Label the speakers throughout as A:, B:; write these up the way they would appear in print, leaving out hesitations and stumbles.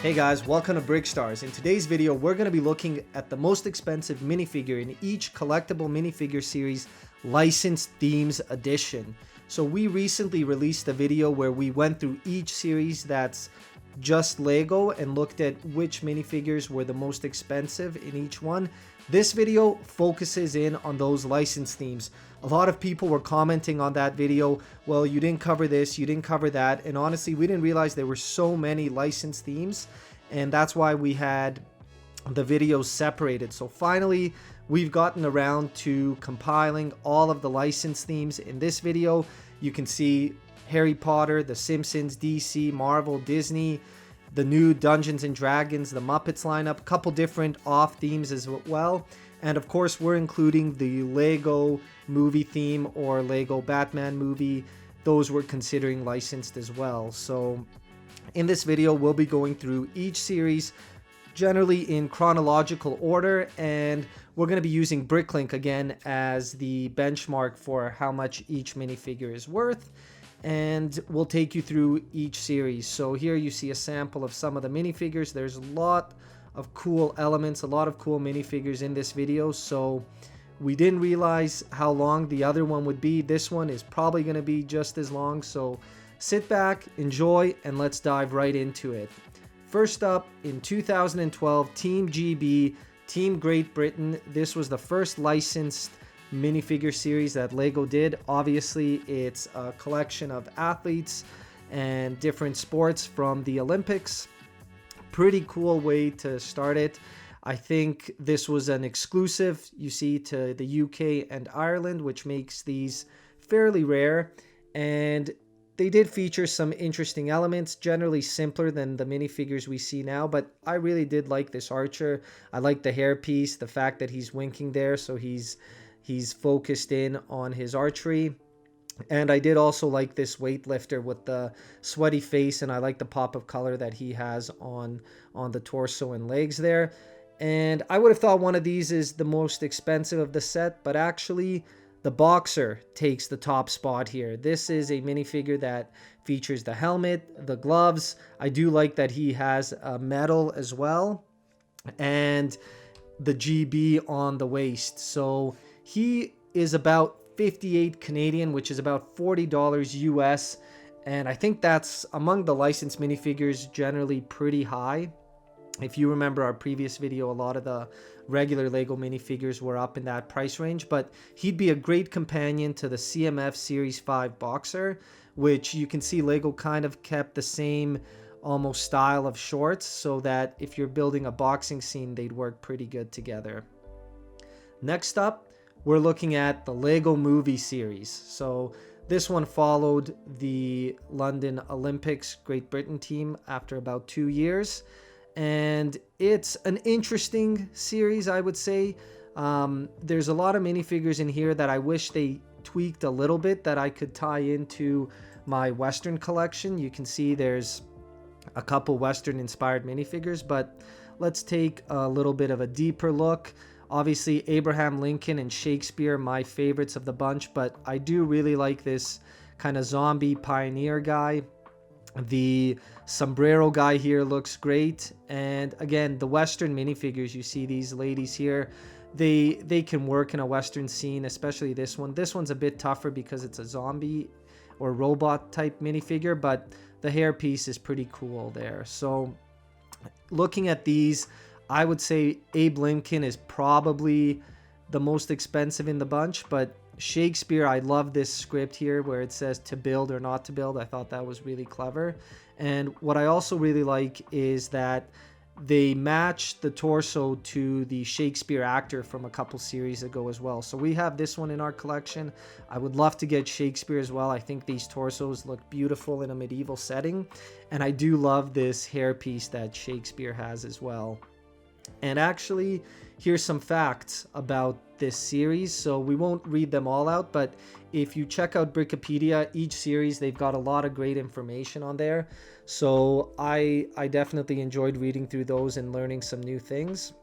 A: Hey guys, welcome to Brickstars. In today's video, we're going to be looking at the most expensive minifigure in each collectible minifigure series licensed themes edition. So we recently released a video where we went through each series that's just Lego and looked at which minifigures were the most expensive in each one. This video focuses in on those licensed themes. A lot of people were commenting on that video, well, you didn't cover this, you didn't cover that, and honestly, we didn't realize there were so many licensed themes, and that's why we had the videos separated. So finally, we've gotten around to compiling all of the licensed themes in this video. You can see Harry Potter, the Simpsons, DC, Marvel, Disney, the new Dungeons and Dragons, the Muppets lineup, a couple different off themes as well. And of course, we're including the Lego movie theme or Lego Batman movie. Those we're considering licensed as well. So in this video, we'll be going through each series generally in chronological order, and we're going to be using Bricklink again as the benchmark for how much each minifigure is worth. And we'll take you through each series. So here you see a sample of some of the minifigures. There's a lot of cool elements, a lot of cool minifigures in this video. So we didn't realize how long the other one would be. This one is probably going to be just as long. So sit back, enjoy, and let's dive right into it. First up, in 2012, Team GB, Team Great Britain. This was the first licensed minifigure series that Lego did. Obviously, it's a collection of athletes and different sports from the Olympics. Pretty cool way to start it. I think this was an exclusive, you see, to the UK and Ireland, which makes these fairly rare. And they did feature some interesting elements, generally simpler than the minifigures we see now, but I really did like this archer. I like the hairpiece, the fact that he's winking there, so he's focused in on his archery. And I did also like this weightlifter with the sweaty face, and I like the pop of color that he has on the torso and legs there. And I would have thought one of these is the most expensive of the set, but actually the boxer takes the top spot here. This is a minifigure that features the helmet, the gloves. I do like that he has a medal as well, and the GB on the waist. So he is about 58 Canadian, which is about $40 US, and I think that's among the licensed minifigures generally pretty high. If you remember our previous video, a lot of the regular Lego minifigures were up in that price range, but he'd be a great companion to the CMF Series 5 boxer, which you can see Lego kind of kept the same almost style of shorts, so that if you're building a boxing scene, they'd work pretty good together. Next up, we're looking at the Lego movie series. So this one followed the London Olympics Great Britain team after about 2 years. And it's an interesting series, I would say. There's a lot of minifigures in here that I wish they tweaked a little bit that I could tie into my Western collection. You can see there's a couple Western inspired minifigures, but let's take a little bit of a deeper look. Obviously, Abraham Lincoln and Shakespeare, my favorites of the bunch, but I do really like this kind of zombie pioneer guy. The sombrero guy here looks great. And again, the Western minifigures, you see these ladies here, they can work in a Western scene, especially this one. This one's a bit tougher because it's a zombie or robot type minifigure, but the hairpiece is pretty cool there. So looking at these, I would say Abe Lincoln is probably the most expensive in the bunch, but Shakespeare, I love this script here where it says to build or not to build. I thought that was really clever. And what I also really like is that they match the torso to the Shakespeare actor from a couple series ago as well. So we have this one in our collection. I would love to get Shakespeare as well. I think these torsos look beautiful in a medieval setting. And I do love this hairpiece that Shakespeare has as well. And actually, here's some facts about this series. So we won't read them all out, but if you check out Wikipedia, each series, they've got a lot of great information on there. So I definitely enjoyed reading through those and learning some new things.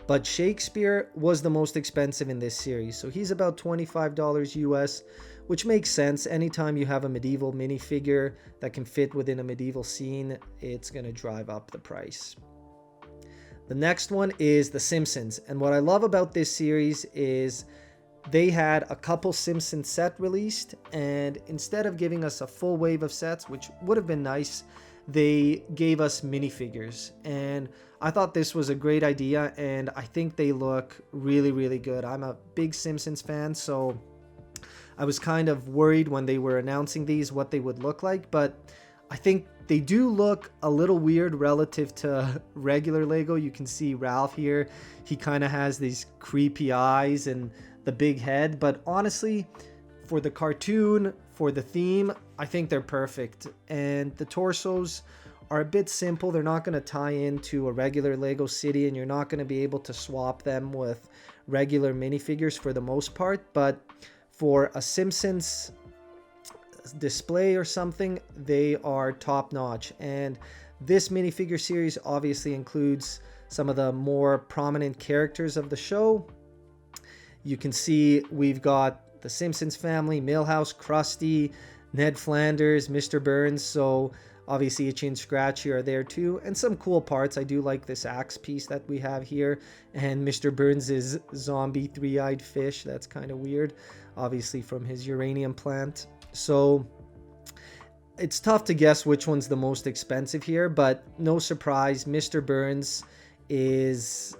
A: But Shakespeare was the most expensive in this series. So he's about $25 US, which makes sense. Anytime you have a medieval minifigure that can fit within a medieval scene, it's going to drive up the price. The next one is the Simpsons, and what I love about this series is they had a couple Simpsons set released, and instead of giving us a full wave of sets, which would have been nice, they gave us minifigures. And I thought this was a great idea, and I think they look really, really good. I'm a big Simpsons fan, so I was kind of worried when they were announcing these what they would look like, but I think they do look a little weird relative to regular Lego. You can see Ralph here. He kind of has these creepy eyes and the big head, but honestly, for the cartoon, for the theme, I think they're perfect. And the torsos are a bit simple. They're not going to tie into a regular Lego city, and you're not going to be able to swap them with regular minifigures for the most part, but for a Simpsons display or something, they are top notch. And this minifigure series obviously includes some of the more prominent characters of the show. You can see we've got the Simpsons family, Milhouse, Krusty, Ned Flanders, Mr. Burns, so obviously Itchy and Scratchy are there too, and some cool parts. I do like this axe piece that we have here, and Mr. Burns' zombie three-eyed fish. That's kind of weird, obviously from his uranium plant. So it's tough to guess which one's the most expensive here, but no surprise, Mr. Burns is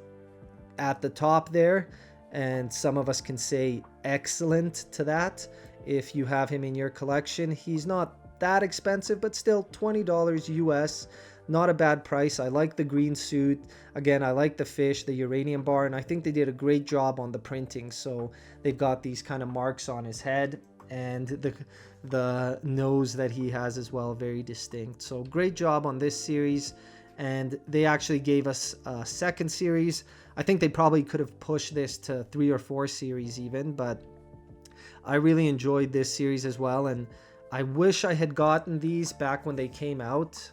A: at the top there, and some of us can say excellent to that if you have him in your collection. He's not that expensive, but still $20 US, not a bad price. I like the green suit. Again, I like the fish, the uranium bar, and I think they did a great job on the printing. So they've got these kind of marks on his head, and the nose that he has as well, very distinct. So great job on this series, and they actually gave us a second series. I think they probably could have pushed this to 3 or 4 series even, but I really enjoyed this series as well, and I wish I had gotten these back when they came out.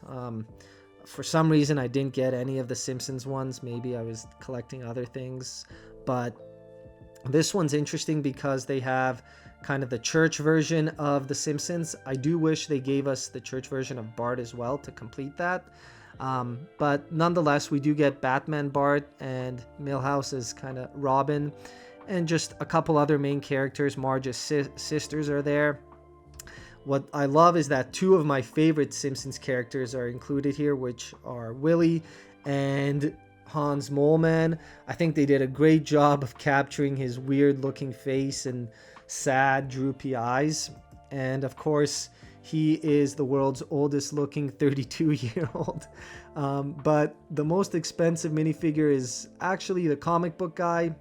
A: For some reason I didn't get any of the Simpsons ones. Maybe I was collecting other things, but this one's interesting because they have kind of the church version of the Simpsons. I do wish they gave us the church version of Bart as well to complete that. But nonetheless, we do get Batman Bart and Milhouse as kind of Robin, and just a couple other main characters. Marge's sisters are there. What I love is that 2 of my favorite Simpsons characters are included here, which are Willie and Hans Moleman. I think they did a great job of capturing his weird looking face and sad droopy eyes. And of course, he is the world's oldest looking 32-year-old. But the most expensive minifigure is actually the comic book guy,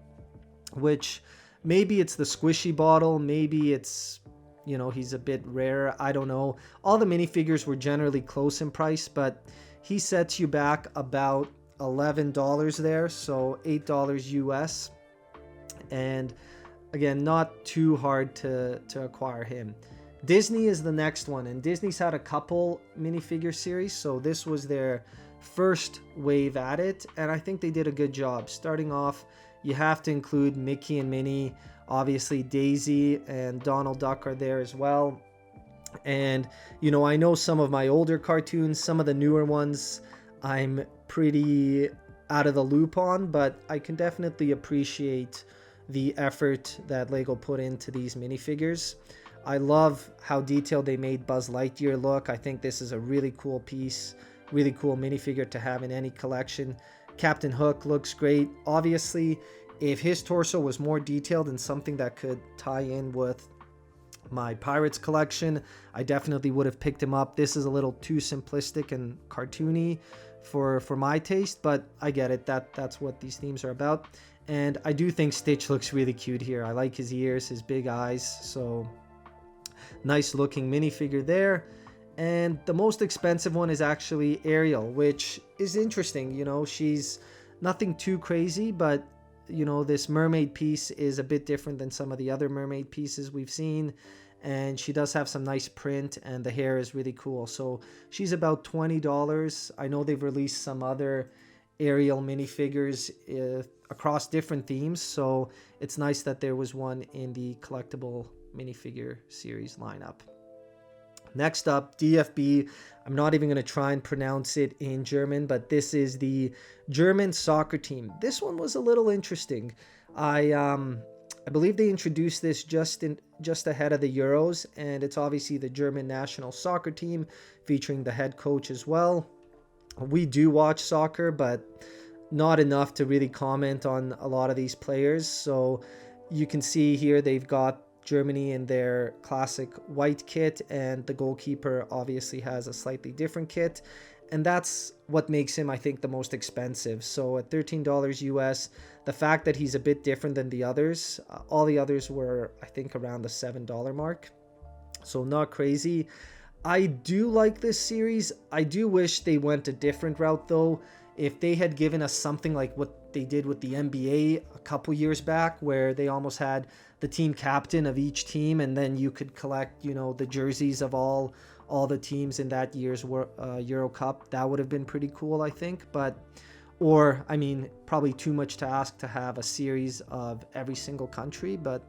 A: which maybe it's the squishy bottle, maybe it's, you know, he's a bit rare, I don't know. All the minifigures were generally close in price, but he sets you back about $11 there, so $8 US. And again, not too hard to acquire him. Disney is the next one, and Disney's had a couple minifigure series, so this was their first wave at it, and I think they did a good job. Starting off, you have to include Mickey and Minnie. Obviously, Daisy and Donald Duck are there as well. And, you know, I know some of my older cartoons, some of the newer ones, I'm pretty out of the loop on, but I can definitely appreciate the effort that Lego put into these minifigures. I love how detailed they made Buzz Lightyear look. I think this is a really cool piece, really cool minifigure to have in any collection. Captain Hook looks great. Obviously, if his torso was more detailed and something that could tie in with my Pirates collection, I definitely would have picked him up. This is a little too simplistic and cartoony for my taste, but I get it. That's what these themes are about. And I do think Stitch looks really cute here. I like his ears, his big eyes, so nice looking minifigure there. And the most expensive one is actually Ariel, which is interesting. You know, she's nothing too crazy, but you know, this mermaid piece is a bit different than some of the other mermaid pieces we've seen, and she does have some nice print, and the hair is really cool. So she's about $20. I know they've released some other Ariel minifigures across different themes, so it's nice that there was one in the collectible minifigure series lineup. Next up, DFB. I'm not even going to try and pronounce it in German, but this is the German soccer team. This one was a little interesting. I believe they introduced this just ahead of the Euros, and it's obviously the German national soccer team featuring the head coach as well. We do watch soccer, but not enough to really comment on a lot of these players. So you can see here they've got Germany in their classic white kit, and the goalkeeper obviously has a slightly different kit, and that's what makes him, I think, the most expensive. So at $13 US, the fact that he's a bit different than the others, all the others were, I think, around the $7 mark, so not crazy. I do like this series. I do wish they went a different route though. If they had given us something like what they did with the NBA a couple years back, where they almost had the team captain of each team, and then you could collect, you know, the jerseys of all the teams in that year's Euro Cup, that would have been pretty cool, I think. But, or, I mean, probably too much to ask to have a series of every single country. But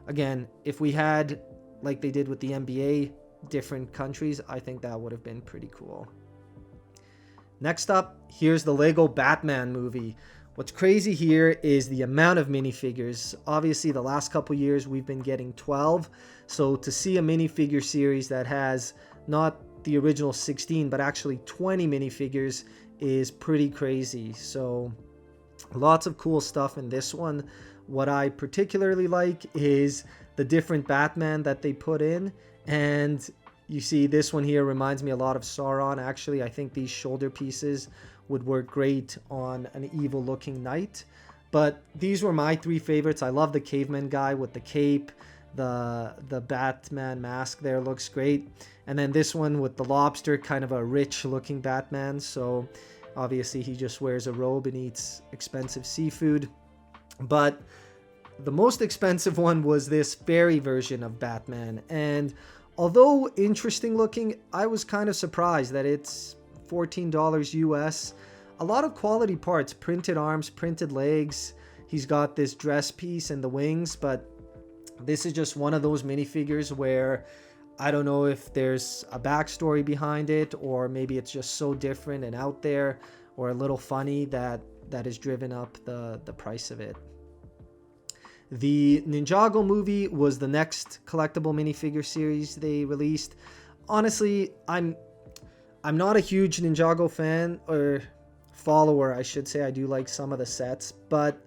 A: again, if we had, like they did with the NBA, different countries, I think that would have been pretty cool. Next up, here's the Lego Batman movie. What's crazy here is the amount of minifigures. Obviously, the last couple years we've been getting 12. So to see a minifigure series that has not the original 16, but actually 20 minifigures is pretty crazy. So lots of cool stuff in this one. What I particularly like is the different Batman that they put in. And you see this one here reminds me a lot of Sauron. Actually, I think these shoulder pieces would work great on an evil looking knight. But these were my three favorites. I love the caveman guy with the cape. The Batman mask there looks great. And then this one with the lobster, kind of a rich looking Batman. So obviously he just wears a robe and eats expensive seafood. But the most expensive one was this fairy version of Batman. And although interesting looking, I was kind of surprised that it's $14 US. A lot of quality parts, printed arms, printed legs. He's got this dress piece and the wings, but this is just one of those minifigures where I don't know if there's a backstory behind it, or maybe it's just so different and out there, or a little funny that has driven up the price of it. The Ninjago movie was the next collectible minifigure series they released. Honestly, I'm not a huge Ninjago fan, or follower, I should say. I do like some of the sets, but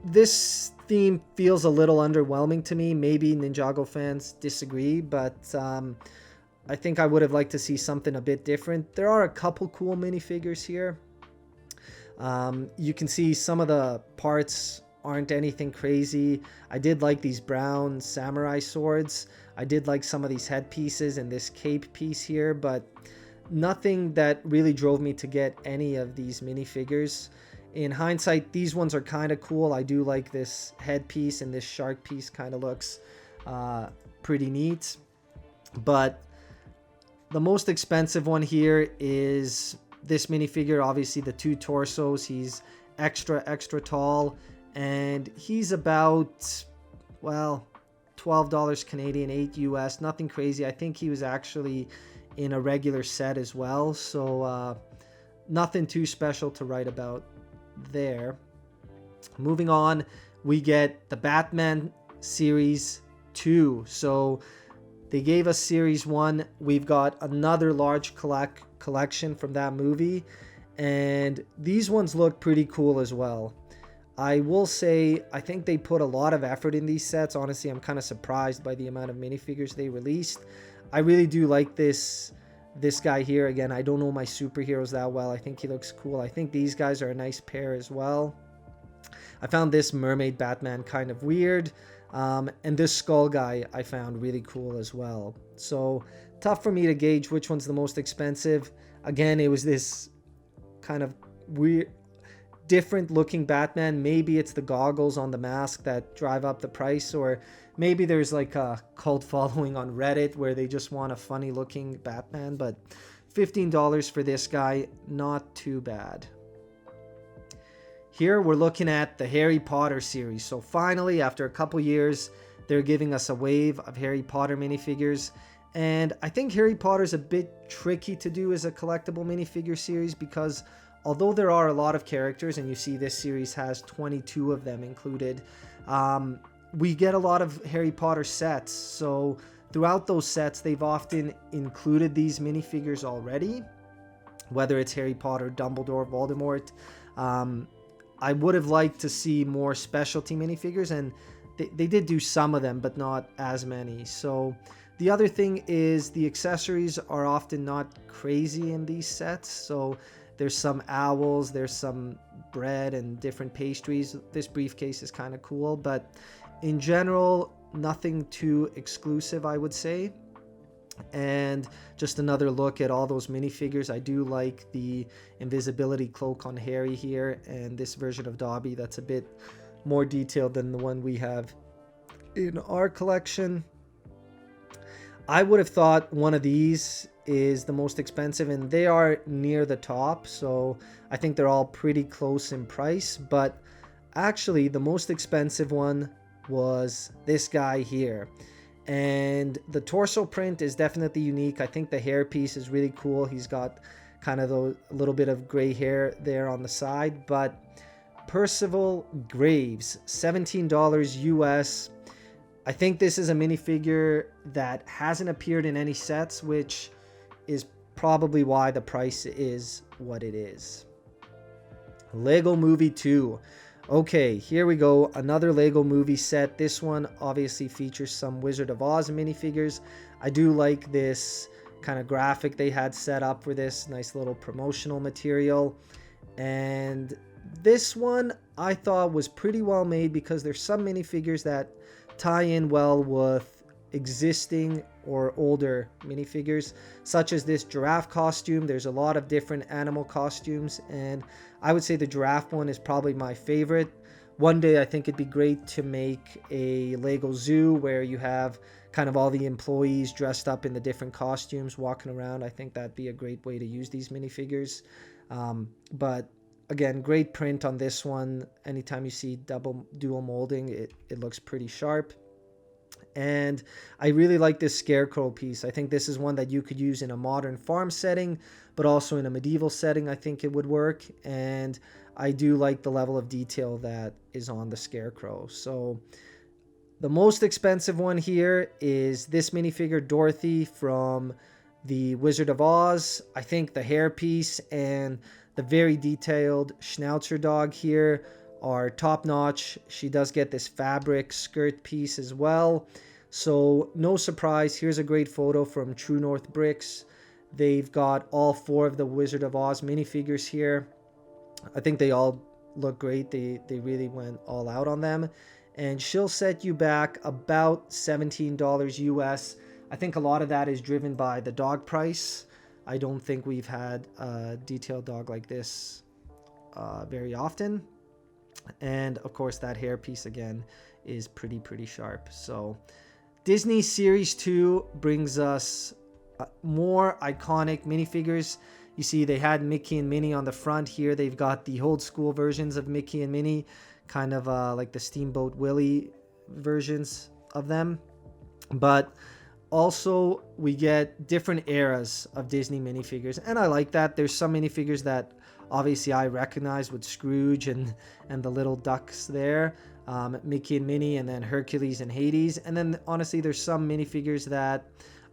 A: this theme feels a little underwhelming to me. Maybe Ninjago fans disagree, but I think I would have liked to see something a bit different. There are a couple cool minifigures here. You can see some of the parts aren't anything crazy. I did like these brown samurai swords. I did like some of these headpieces and this cape piece here, but nothing that really drove me to get any of these minifigures. In hindsight, these ones are kind of cool. I do like this headpiece, and this shark piece kind of looks pretty neat. But the most expensive one here is this minifigure. Obviously, the two torsos. He's extra tall, and he's about, well, $12 Canadian, 8 US. Nothing crazy. I think he was actually in a regular set as well, so nothing too special to write about there. Moving on, we get the Batman Series 2. So they gave us Series 1. We've got another large collection from that movie, and these ones look pretty cool as well. I will say, I think they put a lot of effort in these sets. Honestly, I'm kind of surprised by the amount of minifigures they released. I really do like this guy here. Again, I don't know my superheroes that well. I think he looks cool. I think these guys are a nice pair as well. I found this mermaid Batman kind of weird. And this skull guy I found really cool as well. So tough for me to gauge which one's the most expensive. Again, it was this kind of weird, different looking Batman. Maybe it's the goggles on the mask that drive up the price, or maybe there's like a cult following on Reddit where they just want a funny looking Batman. But $15 for this guy, not too bad. Here we're looking at the Harry Potter series. So finally, after a couple years, they're giving us a wave of Harry Potter minifigures. And I think Harry Potter's a bit tricky to do as a collectible minifigure series, because although there are a lot of characters, and you see this series has 22 of them included, we get a lot of Harry Potter sets. So throughout those sets, they've often included these minifigures already, whether it's Harry Potter, Dumbledore, Voldemort. I would have liked to see more specialty minifigures, and they did do some of them, but not as many. So the other thing is the accessories are often not crazy in these sets. So there's some owls, there's some bread and different pastries. This briefcase is kind of cool, but in general, nothing too exclusive, I would say. And just another look at all those minifigures. I do like the invisibility cloak on Harry here, and this version of Dobby that's a bit more detailed than the one we have in our collection. I would have thought one of these is the most expensive, and they are near the top, so I think they're all pretty close in price. But actually the most expensive one was this guy here, and the torso print is definitely unique. I think the hair piece is really cool. He's got kind of a little bit of gray hair there on the side. But Percival Graves, $17 US. I think this is a minifigure that hasn't appeared in any sets, which is probably why the price is what it is. Lego Movie 2. Okay, here we go. Another Lego Movie set. This one obviously features some Wizard of Oz minifigures. I do like this kind of graphic they had set up for this. Nice little promotional material. And this one I thought was pretty well made, because there's some minifigures that tie in well with existing or older minifigures, such as this giraffe costume. There's a lot of different animal costumes, and I would say the giraffe one is probably my favorite. One day I think it'd be great to make a Lego zoo where you have kind of all the employees dressed up in the different costumes walking around. I think that'd be a great way to use these minifigures. But again, great print on this one. Anytime you see dual molding, it looks pretty sharp. And I really like this scarecrow piece. I think this is one that you could use in a modern farm setting, but also in a medieval setting. I think it would work. And I do like the level of detail that is on the scarecrow. So the most expensive one here is this minifigure, Dorothy from the Wizard of Oz. I think the hair piece and the very detailed Schnauzer dog here are top notch. She does get this fabric skirt piece as well. So no surprise, here's a great photo from True North Bricks. They've got all 4 of the Wizard of Oz minifigures here. I think they all look great. They really went all out on them. And she'll set you back about $17 US. I think a lot of that is driven by the dog price. I don't think we've had a detailed dog like this very often. And of course that hair piece again is pretty sharp. So Disney Series 2 brings us more iconic minifigures. You see they had Mickey and Minnie on the front. Here they've got the old school versions of Mickey and Minnie, kind of like the Steamboat Willie versions of them. But also we get different eras of Disney minifigures, and I like that. There's some minifigures that obviously I recognize with Scrooge and the little ducks there, Mickey and Minnie, and then Hercules and Hades. And then honestly there's some minifigures that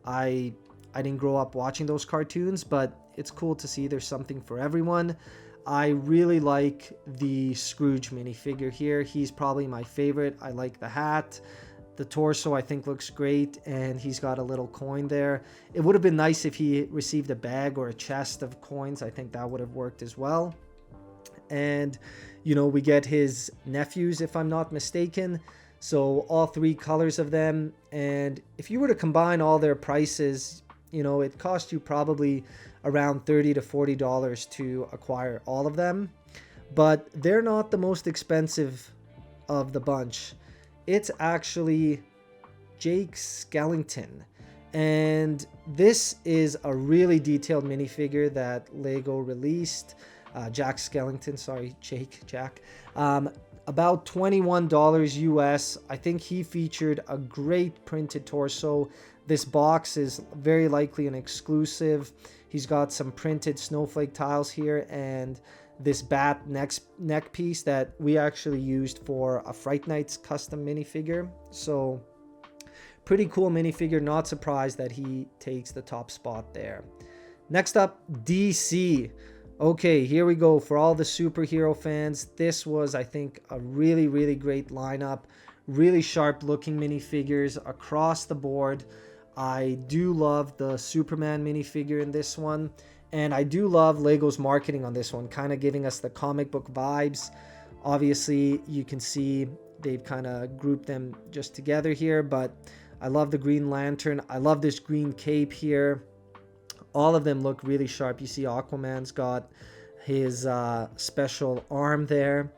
A: I didn't grow up watching those cartoons, but it's cool to see there's something for everyone. I really like the Scrooge minifigure here. He's probably my favorite. I like the hat. The torso I think looks great, and he's got a little coin there. It would have been nice if he received a bag or a chest of coins. I think that would have worked as well. And you know, we get his nephews, if I'm not mistaken. So all 3 colors of them. And if you were to combine all their prices, you know, it cost you probably around $30 to $40 to acquire all of them. But they're not the most expensive of the bunch. It's actually Jake Skellington. And this is a really detailed minifigure that Lego released. Jack Skellington, sorry, Jack. about $21 US. I think he featured a great printed torso. This box is very likely an exclusive. He's got some printed snowflake tiles here and this bat neck piece that we actually used for a Fright Nights custom minifigure. So pretty cool minifigure. Not surprised that he takes the top spot there. Next up, DC. Okay, here we go. For all the superhero fans, this was, I think, a really, really great lineup. Really sharp looking minifigures across the board. I do love the Superman minifigure in this one. And I do love Lego's marketing on this one, kind of giving us the comic book vibes. Obviously, you can see they've kind of grouped them just together here. But I love the Green Lantern. I love this green cape here. All of them look really sharp. You see Aquaman's got his special arm there,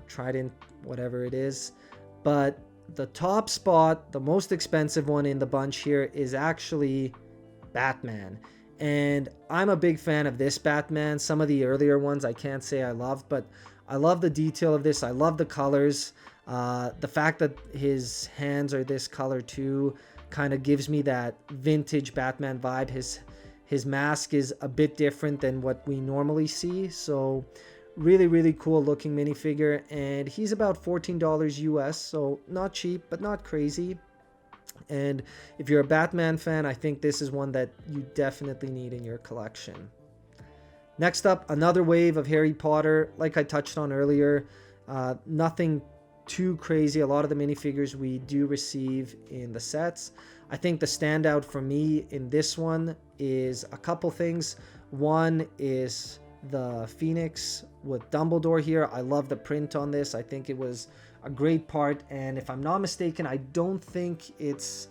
A: trident, whatever it is. But the top spot, the most expensive one in the bunch here, is actually Batman. And I'm a big fan of this Batman. Some of the earlier ones I can't say I loved, but I love the detail of this. I love the colors. The fact that his hands are this color too kind of gives me that vintage Batman vibe. His mask is a bit different than what we normally see. So really, really cool looking minifigure. And he's about $14 US. So not cheap, but not crazy. And if you're a Batman fan, I think this is one that you definitely need in your collection. Next up, another wave of Harry Potter. Like I touched on earlier, nothing too crazy. A lot of the minifigures we do receive in the sets. I think the standout for me in this one is a couple things. One is the Phoenix with Dumbledore here. I love the print on this. I think it was a great part, and if I'm not mistaken, I don't think it's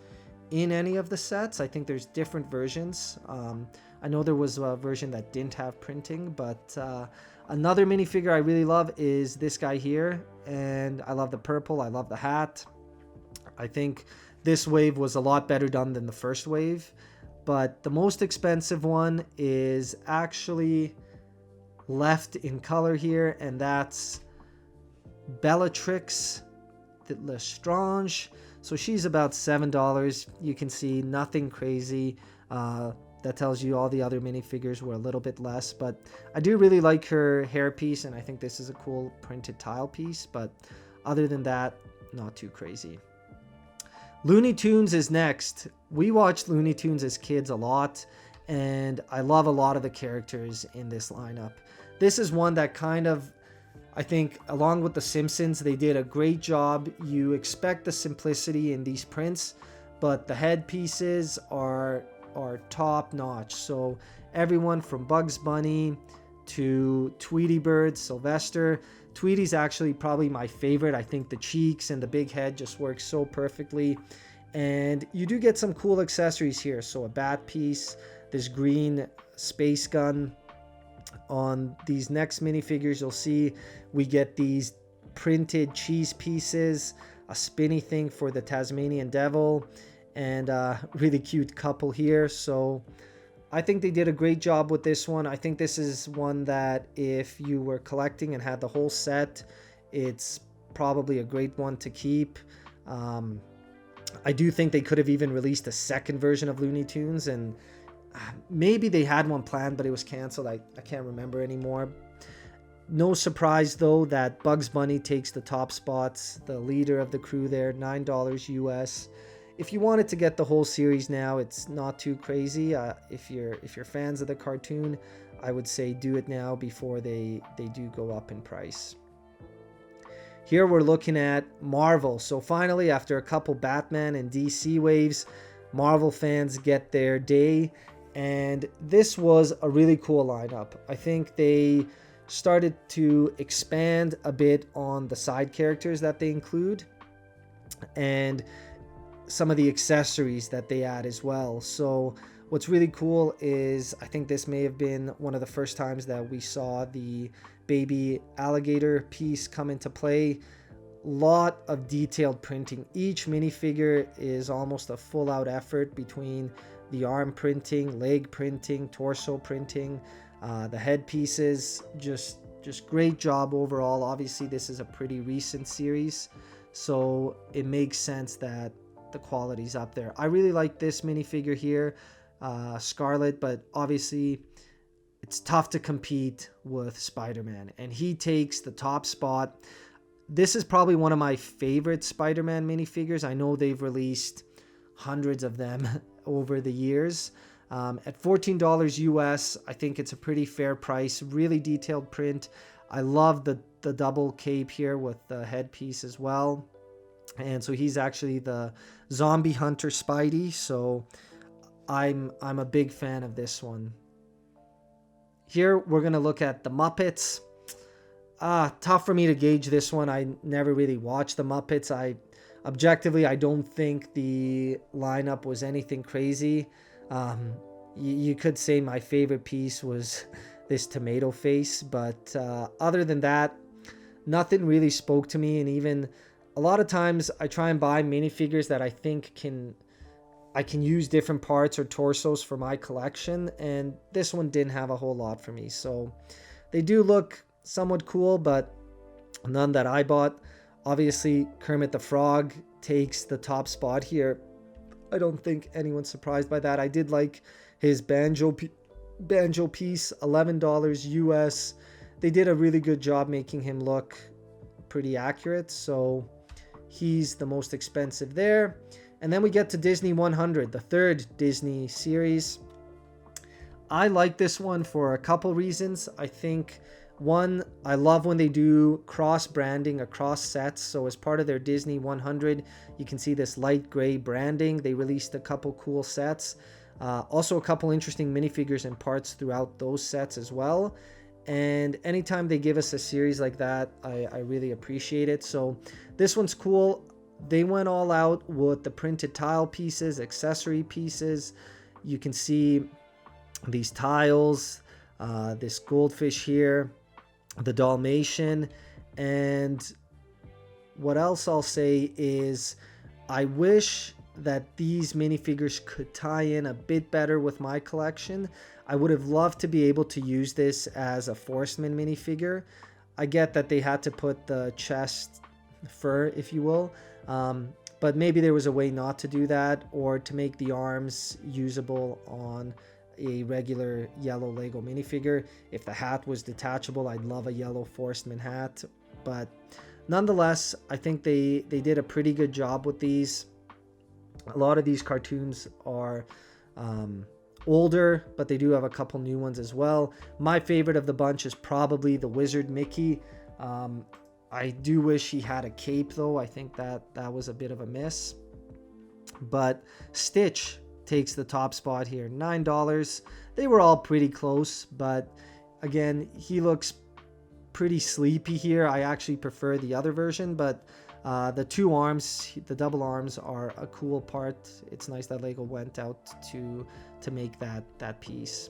A: in any of the sets. I think there's different versions. I know there was a version that didn't have printing, but another minifigure I really love is this guy here, and I love the purple. I love the hat. I think this wave was a lot better done than the first wave, but the most expensive one is actually left in color here, and that's Bellatrix Lestrange. So she's about $7. You can see nothing crazy. That tells you all the other minifigures were a little bit less, but I do really like her hairpiece, and I think this is a cool printed tile piece, but other than that, not too crazy. Looney Tunes is next. We watched Looney Tunes as kids a lot, and I love a lot of the characters in this lineup. This is one that kind of, I think, along with the Simpsons, they did a great job. You expect the simplicity in these prints, but the headpieces are top notch. So everyone from Bugs Bunny to Tweety Bird, Sylvester. Tweety's actually probably my favorite. I think the cheeks and the big head just work so perfectly. And you do get some cool accessories here. So a bat piece, this green space gun. On these next minifigures, you'll see we get these printed cheese pieces, a spinny thing for the Tasmanian Devil, and a really cute couple here. So I think they did a great job with this one. I think this is one that if you were collecting and had the whole set, it's probably a great one to keep. I do think they could have even released a second version of Looney Tunes, and maybe they had one planned, but it was canceled. I can't remember anymore. No surprise, though, that Bugs Bunny takes the top spots, the leader of the crew there, $9 US. If you wanted to get the whole series now, it's not too crazy. If you're fans of the cartoon, I would say do it now before they do go up in price. Here we're looking at Marvel. So finally, after a couple Batman and DC waves, Marvel fans get their day. And this was a really cool lineup. I think they started to expand a bit on the side characters that they include and some of the accessories that they add as well. So what's really cool is I think this may have been one of the first times that we saw the baby alligator piece come into play. Lot of detailed printing. Each minifigure is almost a full-out effort between the arm printing, leg printing, torso printing, the head pieces, just just great job overall. Obviously, this is a pretty recent series, so it makes sense that the quality's up there. I really like this minifigure here, Scarlet, but obviously it's tough to compete with Spider-Man, and he takes the top spot. This is probably one of my favorite Spider-Man minifigures. I know they've released hundreds of them over the years. At $14 US, I think it's a pretty fair price. Really detailed print. I love the double cape here with the headpiece as well. And so he's actually the zombie hunter Spidey. So I'm a big fan of this one. Here we're gonna look at the Muppets. Tough for me to gauge this one. I never really watched the Muppets. Objectively, I don't think the lineup was anything crazy. You could say my favorite piece was this tomato face, but other than that, nothing really spoke to me. And even a lot of times I try and buy minifigures that I think I can use different parts or torsos for my collection, and this one didn't have a whole lot for me. So they do look somewhat cool, but none that I bought. Obviously, Kermit the Frog takes the top spot here. I don't think anyone's surprised by that. I did like his banjo piece, $11 US. They did a really good job making him look pretty accurate, so he's the most expensive there. And then we get to Disney 100, the third Disney series. I like this one for a couple reasons. I think, one, I love when they do cross branding across sets. So as part of their Disney 100, you can see this light gray branding. They released a couple cool sets. Also a couple interesting minifigures and parts throughout those sets as well. And anytime they give us a series like that, I really appreciate it. So this one's cool. They went all out with the printed tile pieces, accessory pieces. You can see these tiles, this goldfish here, the Dalmatian, and what else I'll say is I wish that these minifigures could tie in a bit better with my collection. I would have loved to be able to use this as a Forstman minifigure. I get that they had to put the chest fur, if you will, but maybe there was a way not to do that, or to make the arms usable on a regular yellow Lego minifigure. If the hat was detachable, I'd love a yellow Forstman hat. But nonetheless, I think they did a pretty good job with these. A lot of these cartoons are older, but they do have a couple new ones as well. My favorite of the bunch is probably the Wizard Mickey. I do wish he had a cape though. I think that was a bit of a miss. But Stitch takes the top spot here, $9. They were all pretty close, but again, he looks pretty sleepy here. I actually prefer the other version, but the two arms, the double arms, are a cool part. It's nice that Lego went out to make that piece.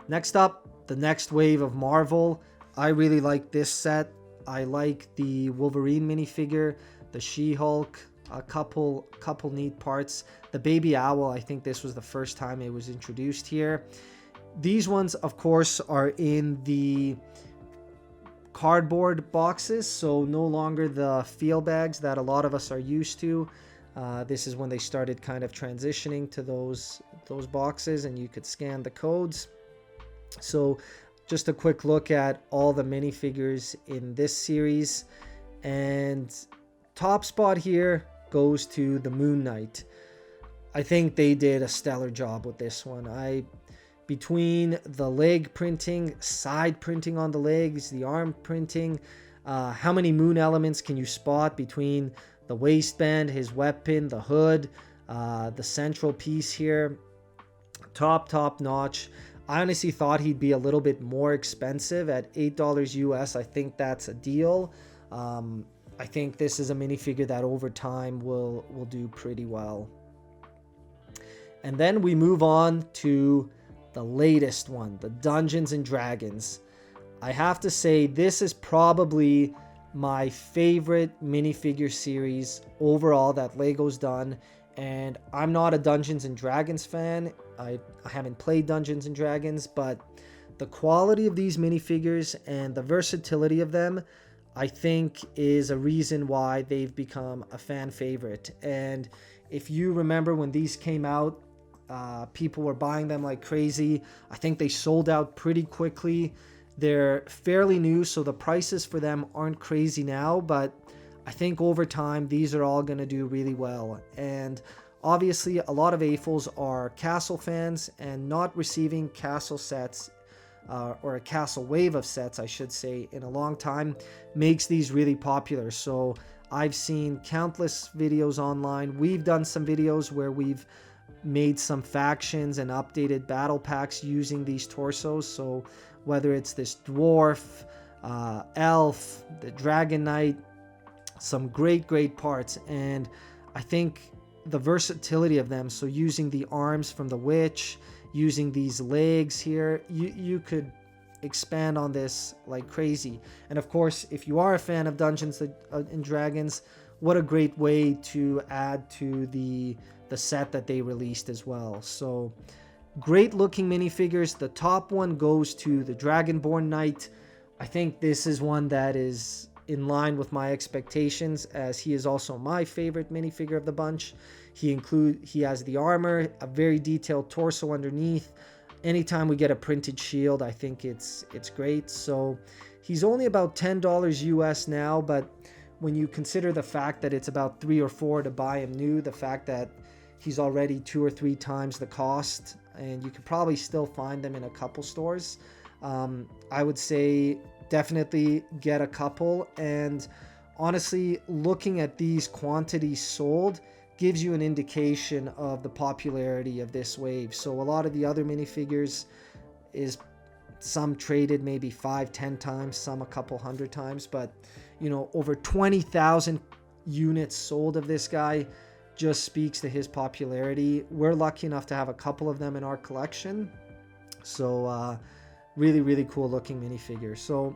A: Next up, the next wave of Marvel. I really like this set. I like the Wolverine minifigure, the She-Hulk, a couple neat parts. The Baby Owl, I think this was the first time it was introduced here. These ones, of course, are in the cardboard boxes, so no longer the feel bags that a lot of us are used to. This is when they started kind of transitioning to those boxes, and you could scan the codes. So just a quick look at all the minifigures in this series, and top spot here goes to the Moon Knight. I think they did a stellar job with this one. Between the leg printing, side printing on the legs, the arm printing, how many moon elements can you spot between the waistband, his weapon, the hood, the central piece here? Top notch. I honestly thought he'd be a little bit more expensive at $8 US. I think that's a deal. I think this is a minifigure that over time will do pretty well. And then we move on to the latest one, the Dungeons and Dragons. I have to say this is probably my favorite minifigure series overall that Lego's done. And I'm not a Dungeons and Dragons fan. I haven't played Dungeons and Dragons, but the quality of these minifigures and the versatility of them, I think, is a reason why they've become a fan favorite. And if you remember when these came out, people were buying them like crazy. I think they sold out pretty quickly. They're fairly new, so the prices for them aren't crazy now, but I think over time these are all going to do really well. And obviously a lot of AFOLs are Castle fans, and not receiving Castle sets or a Castle wave of sets, I should say, in a long time makes these really popular. So I've seen countless videos online. We've done some videos where we've made some factions and updated battle packs using these torsos. So whether it's this dwarf, elf, the dragon knight, some great parts. And I think the versatility of them, so using the arms from the witch, using these legs here, you could expand on this like crazy. And of course, if you are a fan of Dungeons and Dragons, what a great way to add to the set that they released as well. So great looking minifigures. The top one goes to the Dragonborn Knight. I think this is one that is in line with my expectations, as he is also my favorite minifigure of the bunch. He has the armor, a very detailed torso underneath. Anytime we get a printed shield, I think it's great. So he's only about $10 US now, but when you consider the fact that it's about $3 or $4 to buy him new, the fact that he's already 2 or 3 times the cost, and you could probably still find them in a couple stores, I would say definitely get a couple. And honestly, looking at these quantities sold gives you an indication of the popularity of this wave. So a lot of the other minifigures is some traded maybe 5-10 times, some a couple hundred times, but you know, over 20,000 units sold of this guy just speaks to his popularity. We're lucky enough to have a couple of them in our collection. So really cool looking minifigure. So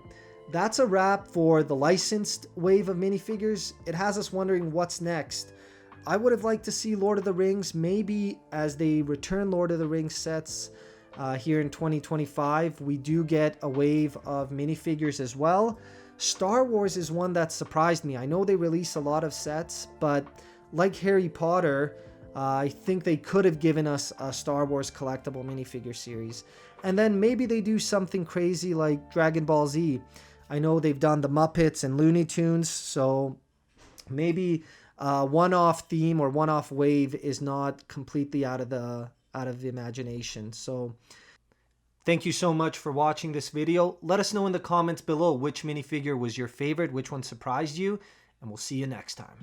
A: that's a wrap for the licensed wave of minifigures. It has us wondering what's next. I would have liked to see Lord of the Rings, maybe as they return Lord of the Rings sets here in 2025. We do get a wave of minifigures as well. Star Wars is one that surprised me. I know they release a lot of sets, but like Harry Potter, I think they could have given us a Star Wars collectible minifigure series. And then maybe they do something crazy like Dragon Ball Z. I know they've done the Muppets and Looney Tunes, so maybe one-off theme or one-off wave is not completely out of the imagination. So thank you so much for watching this video. Let us know in the comments below which minifigure was your favorite, which one surprised you, and we'll see you next time.